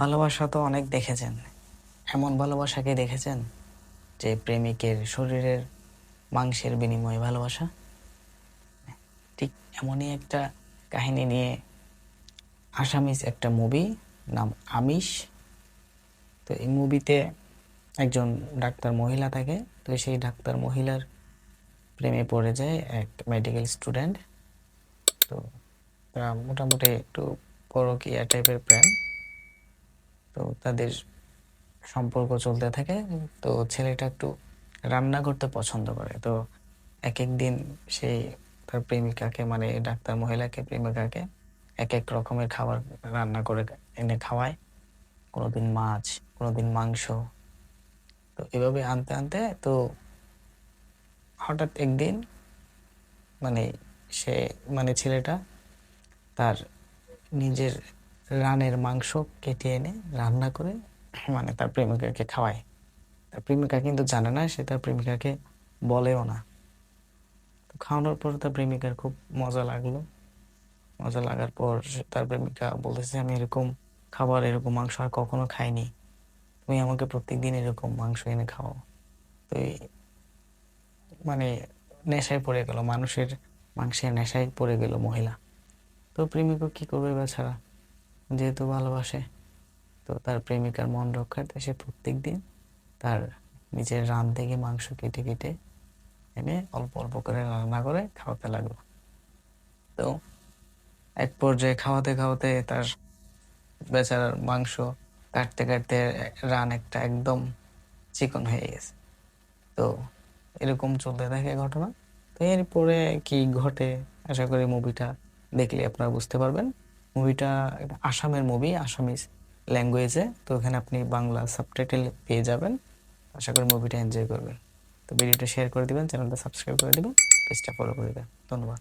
ভালোবাসা তো অনেক দেখেছেন। এমন ভালোবাসাকে দেখেছেন যে প্রেমিকের শরীরের মাংসের বিনিময়ে ভালোবাসা? ঠিক এমনই একটা কাহিনী নিয়ে আসামিজ একটা মুভি, নাম আমিষ। তো এই মুভিতে একজন ডাক্তার মহিলা থাকে। তো সেই ডাক্তার মহিলার প্রেমে পড়ে যায় এক মেডিকেল স্টুডেন্ট। তো তারা মোটামুটি একটু পরকীয়া টাইপের প্রেম। তো তাদের সম্পর্ক চলতে থাকে। তো ছেলেটা একটু রান্না করতে পছন্দ করে। তো একেক দিন সে তার প্রেমিকাকে, মানে ডাক্তার মহিলাকে, প্রেমিকাকে একেক রকমের খাবার রান্না করে এনে খাওয়ায়। কোনোদিন মাছ, কোনোদিন মাংস। তো এভাবে আনতে আনতে তো হঠাৎ একদিন, মানে সে, মানে ছেলেটা তার নিজের রানের মাংস কেটে এনে রান্না করে মানে তার প্রেমিকাকে খাওয়ায়। তার প্রেমিকা কিন্তু জানে না, সে তার প্রেমিকাকে বলেও না। তো খাওয়ানোর পর তার প্রেমিকার খুব মজা লাগলো। মজা লাগার পর তার প্রেমিকা বলতেছে, আমি এরকম খাবার, এরকম মাংস আর কখনো খাইনি। তুমি আমাকে প্রত্যেকদিন এরকম মাংস এনে খাও। তো মানে নেশায় পড়ে গেল, মানুষের মাংসের নেশায় পড়ে গেল মহিলা। তো প্রেমিকও কি করবে বেচারা, যেহেতু ভালোবাসে। তো তার প্রেমিকার মন রক্ষার্থে সে প্রত্যেক দিন তার নিজের রান থেকে মাংস কেটে কেটে এনে অল্প অল্প করে রান্না করে খাওয়াতে লাগলো। তো এক পর্যায়ে খাওয়াতে খাওয়াতে তার বেচারার মাংস কাটতে কাটতে রান একটা একদম চিকন হয়ে গেছে। তো এরকম চলতে থাকে ঘটনা। তো এরপরে কি ঘটে আশা করি মুভিটা দেখলে আপনারা বুঝতে পারবেন। মুভিটা আসামের মুভি, আসামিজ ল্যাঙ্গুয়েজে। তো এখানে আপনি বাংলা সাবটাইটেল পেয়ে যাবেন। আশা করি মুভিটা এনজয় করবেন। তো ভিডিওটা শেয়ার করে দিবেন, চ্যানেলটা সাবস্ক্রাইব করে দিবেন, পেজটা ফলো করে দিবেন। ধন্যবাদ।